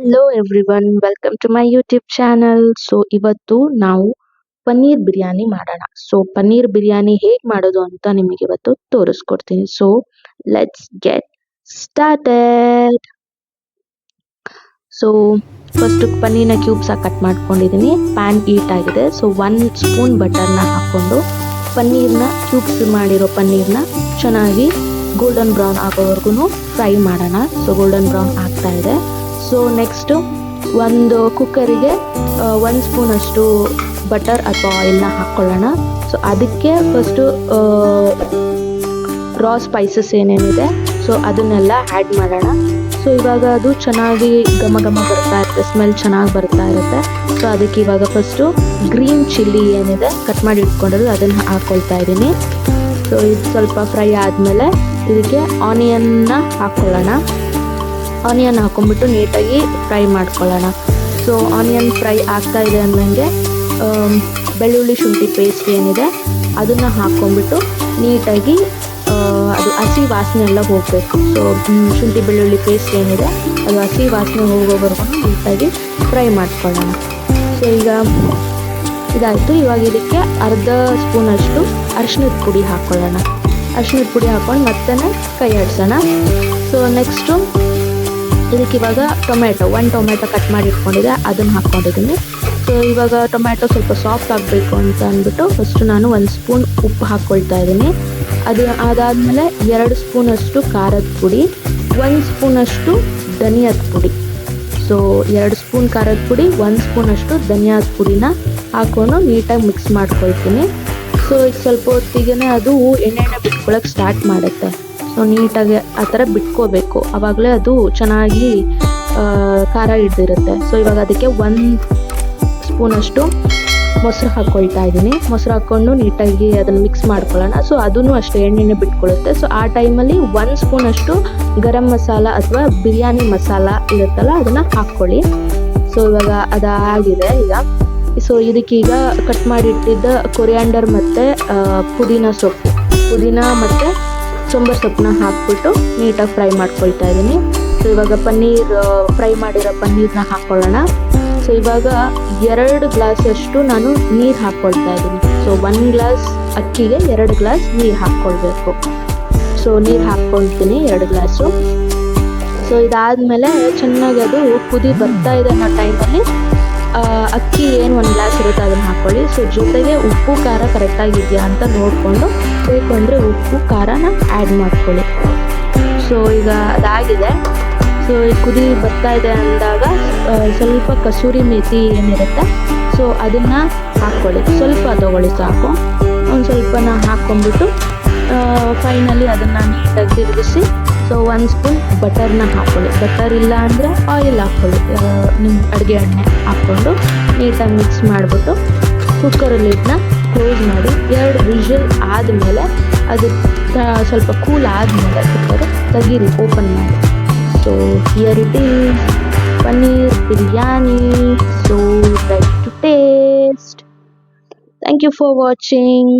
Hello everyone, welcome to my YouTube channel. So ಇವತ್ತು ನಾವು ಪನ್ನೀರ್ ಬಿರಿಯಾನಿ ಮಾಡೋಣ. ಸೊ ಪನ್ನೀರ್ ಬಿರಿಯಾನಿ ಹೇಗೆ ಮಾಡೋದು ಅಂತ ನಿಮಗೆ ಇವತ್ತು ತೋರಿಸ್ಕೊಡ್ತೀನಿ. So let's get started. So first ಪನ್ನೀರ್ನ ಕ್ಯೂಬ್ಸ್ ಆಗಿ ಕಟ್ ಮಾಡ್ಕೊಂಡಿದ್ದೀನಿ. ಪ್ಯಾನ್ ಹೀಟ್ ಆಗಿದೆ. ಸೊ 1 ಸ್ಪೂನ್ ಬಟರ್ನ ಹಾಕ್ಕೊಂಡು ಪನ್ನೀರ್ನ ಕ್ಯೂಬ್ಸ್ ಮಾಡಿರೋ ಪನ್ನೀರ್ನ ಚೆನ್ನಾಗಿ ಗೋಲ್ಡನ್ ಬ್ರೌನ್ ಆಗೋವರೆಗೂ ಫ್ರೈ ಮಾಡೋಣ. ಸೊ ಗೋಲ್ಡನ್ ಬ್ರೌನ್ ಆಗ್ತಾ ಇದೆ. ಸೊ ನೆಕ್ಸ್ಟು ಒಂದು ಕುಕ್ಕರಿಗೆ 1 ಸ್ಪೂನ್ ಅಷ್ಟು ಬಟರ್ ಅಥವಾ ಆಯಿಲ್ನ ಹಾಕ್ಕೊಳ್ಳೋಣ. ಸೊ ಅದಕ್ಕೆ ಫಸ್ಟು ರಾ ಸ್ಪೈಸಸ್ ಏನೇನಿದೆ ಸೊ ಅದನ್ನೆಲ್ಲ ಆ್ಯಡ್ ಮಾಡೋಣ. ಸೊ ಇವಾಗ ಅದು ಚೆನ್ನಾಗಿ ಘಮ ಘಮ ಬರ್ತಾ ಇರುತ್ತೆ, ಸ್ಮೆಲ್ ಚೆನ್ನಾಗಿ ಬರ್ತಾ ಇರುತ್ತೆ. ಸೊ ಅದಕ್ಕೆ ಇವಾಗ ಫಸ್ಟು ಗ್ರೀನ್ ಚಿಲ್ಲಿ ಏನಿದೆ ಕಟ್ ಮಾಡಿ ಇಟ್ಕೊಂಡಿರೋದು ಅದನ್ನು ಹಾಕ್ಕೊಳ್ತಾ ಇದ್ದೀನಿ. ಸೊ ಇದು ಸ್ವಲ್ಪ ಫ್ರೈ ಆದಮೇಲೆ ಇದಕ್ಕೆ ಆನಿಯನ್ನ ಹಾಕ್ಕೊಳ್ಳೋಣ. ಆನಿಯನ್ ಹಾಕೊಂಡ್ಬಿಟ್ಟು ನೀಟಾಗಿ ಫ್ರೈ ಮಾಡ್ಕೊಳ್ಳೋಣ. ಸೊ ಆನಿಯನ್ ಫ್ರೈ ಆಗ್ತಾ ಇದೆ ಅಂದಂಗೆ ಬೆಳ್ಳುಳ್ಳಿ ಶುಂಠಿ ಪೇಸ್ಟ್ ಏನಿದೆ ಅದನ್ನು ಹಾಕ್ಕೊಂಡ್ಬಿಟ್ಟು ನೀಟಾಗಿ ಅದು ಹಸಿ ವಾಸನೆ ಎಲ್ಲ ಹೋಗಬೇಕು. ಸೊ ಶುಂಠಿ ಬೆಳ್ಳುಳ್ಳಿ ಪೇಸ್ಟ್ ಏನಿದೆ ಅದು ಹಸಿ ವಾಸನೆ ಹೋಗೋವರೆಗೂ ನೀಟಾಗಿ ಫ್ರೈ ಮಾಡ್ಕೊಳ್ಳೋಣ. ಸೊ ಈಗ ಇದಾಯಿತು. ಇವಾಗ ಇದಕ್ಕೆ ಅರ್ಧ ಸ್ಪೂನಷ್ಟು ಅರಿಶಿಣದ ಪುಡಿ ಹಾಕ್ಕೊಳ್ಳೋಣ. ಅರಿಶಿಣದ ಪುಡಿ ಹಾಕ್ಕೊಂಡು ಮತ್ತೆ ಕೈ ಆಡಿಸೋಣ. ಸೊ ನೆಕ್ಸ್ಟು ಇದಕ್ಕೆ ಇವಾಗ ಒಂದು ಟೊಮೆಟೊ ಕಟ್ ಮಾಡಿ ಇಟ್ಕೊಂಡಿದ್ದೆ ಅದನ್ನು ಹಾಕ್ಕೊಂಡಿದ್ದೀನಿ. ಸೊ ಇವಾಗ ಟೊಮ್ಯಾಟೊ ಸ್ವಲ್ಪ ಸಾಫ್ಟ್ ಆಗಬೇಕು ಅಂತ ಅಂದ್ಬಿಟ್ಟು ಫಸ್ಟು ನಾನು 1 ಸ್ಪೂನ್ ಉಪ್ಪು ಹಾಕ್ಕೊಳ್ತಾ ಇದ್ದೀನಿ. ಅದಾದಮೇಲೆ 2 ಸ್ಪೂನಷ್ಟು ಖಾರದ ಪುಡಿ, 1 ಸ್ಪೂನಷ್ಟು ಧನಿಯಾದ ಪುಡಿ. ಸೊ 2 ಸ್ಪೂನ್ ಖಾರದ ಪುಡಿ, 1 ಸ್ಪೂನಷ್ಟು ಧನಿಯಾದ ಪುಡಿನ ಹಾಕ್ಕೊಂಡು ನೀಟಾಗಿ ಮಿಕ್ಸ್ ಮಾಡ್ಕೊಳ್ತೀನಿ. ಸೊ ಈಗ ಸ್ವಲ್ಪ ಹೊತ್ತಿಗೆ ಅದು ಎಣ್ಣೆನ ಬಿಟ್ಕೊಳ್ಳೋಕೆ ಸ್ಟಾರ್ಟ್ ಮಾಡುತ್ತೆ. ಸೊ ನೀಟಾಗಿ ಆ ಥರ ಬಿಟ್ಕೋಬೇಕು, ಆವಾಗಲೇ ಅದು ಚೆನ್ನಾಗಿ ಖಾರ ಹಿಡ್ದಿರುತ್ತೆ. ಸೊ ಇವಾಗ ಅದಕ್ಕೆ 1 ಸ್ಪೂನಷ್ಟು ಮೊಸರು ಹಾಕ್ಕೊಳ್ತಾ ಇದ್ದೀನಿ. ಮೊಸರು ಹಾಕ್ಕೊಂಡು ನೀಟಾಗಿ ಅದನ್ನು ಮಿಕ್ಸ್ ಮಾಡ್ಕೊಳ್ಳೋಣ. ಸೊ ಅದೂ ಅಷ್ಟೇ ಎಣ್ಣೆನೇ ಬಿಟ್ಕೊಳ್ಳುತ್ತೆ. ಸೊ ಆ ಟೈಮಲ್ಲಿ 1 ಸ್ಪೂನಷ್ಟು ಗರಂ ಮಸಾಲ ಅಥವಾ ಬಿರಿಯಾನಿ ಮಸಾಲ ಇರುತ್ತಲ್ಲ ಅದನ್ನು ಹಾಕ್ಕೊಳ್ಳಿ. ಸೊ ಇವಾಗ ಅದಾಗಿದೆ ಈಗ. ಸೊ ಇದಕ್ಕೀಗ ಕಟ್ ಮಾಡಿಟ್ಟಿದ್ದ ಕೊರಿಯಾಂಡರ್ ಮತ್ತು ಪುದೀನ ಮತ್ತು ಸೊಂಬರ್ ಸೊಪ್ಪನ್ನ ಹಾಕ್ಬಿಟ್ಟು ನೀಟಾಗಿ ಫ್ರೈ ಮಾಡ್ಕೊಳ್ತಾ ಇದ್ದೀನಿ. ಸೊ ಇವಾಗ ಫ್ರೈ ಮಾಡಿರೋ ಪನ್ನೀರ್ನ ಹಾಕ್ಕೊಳ್ಳೋಣ. ಸೊ ಇವಾಗ 2 ಗ್ಲಾಸಷ್ಟು ನಾನು ನೀರು ಹಾಕ್ಕೊಳ್ತಾ ಇದ್ದೀನಿ. ಸೊ 1 ಗ್ಲಾಸ್ ಅಕ್ಕಿಗೆ 2 ಗ್ಲಾಸ್ ನೀರು ಹಾಕ್ಕೊಳ್ಬೇಕು. ಸೊ ನೀರು ಹಾಕ್ಕೊಳ್ತೀನಿ 2 ಗ್ಲಾಸು. ಸೊ ಇದಾದಮೇಲೆ ಚೆನ್ನಾಗಿ ಅದು ಕುದಿ ಬರ್ತಾ ಇದೆ ಅನ್ನೋ ಟೈಮಲ್ಲಿ ಅಕ್ಕಿ ಏನು 1 ಗ್ಲಾಸ್ ಇರುತ್ತೆ ಅದನ್ನು ಹಾಕ್ಕೊಳ್ಳಿ. ಸೊ ಜೊತೆಗೆ ಉಪ್ಪು ಖಾರ ಕರೆಕ್ಟಾಗಿದೆಯಾ ಅಂತ ನೋಡಿಕೊಂಡು ಬೇಕು ಅಂದರೆ ಉಪ್ಪು ಖಾರನ ಆ್ಯಡ್ ಮಾಡ್ಕೊಳ್ಳಿ. ಸೊ ಈಗ ಅದಾಗಿದೆ. ಸೊ ಈ ಕುದಿ ಬರ್ತಾ ಇದೆ ಅಂದಾಗ ಸ್ವಲ್ಪ ಕಸೂರಿ ಮೇಥಿ ಏನಿರುತ್ತೆ ಸೊ ಅದನ್ನು ಹಾಕ್ಕೊಳ್ಳಿ. ಸ್ವಲ್ಪ ತೊಗೊಳ್ಳಿ ಸಾಕು. ಒಂದು ಸ್ವಲ್ಪನ ಹಾಕ್ಕೊಂಡ್ಬಿಟ್ಟು ಫೈನಲಿ ಅದನ್ನು ನೀಟಾಗಿ ತಿರುಗಿಸಿ ಸೊ 1 ಸ್ಪೂನ್ ಬಟರ್ನ ಹಾಕ್ಕೊಳ್ಳಿ. ಬಟರ್ ಇಲ್ಲ ಅಂದರೆ ಆಯಿಲ್ ಹಾಕ್ಕೊಳ್ಳಿ, ನಿಮ್ಮ ಅಡುಗೆ ಎಣ್ಣೆ ಹಾಕ್ಕೊಂಡು ನೀಟಾಗಿ ಮಿಕ್ಸ್ ಮಾಡಿಬಿಟ್ಟು ಕುಕ್ಕರ್ ಲಿಡ್ನ ಕ್ಲೋಸ್ ಮಾಡಿ 2 ವಿಷಲ್ ಆದಮೇಲೆ ಅದು ಸ್ವಲ್ಪ ಕೂಲ್ ಆದಮೇಲೆ ಕುಕ್ಕರ್ ತೆಗೀರಿ, ಓಪನ್ ಮಾಡಿ. So here it is paneer biryani. So ready to taste. Thank you for watching.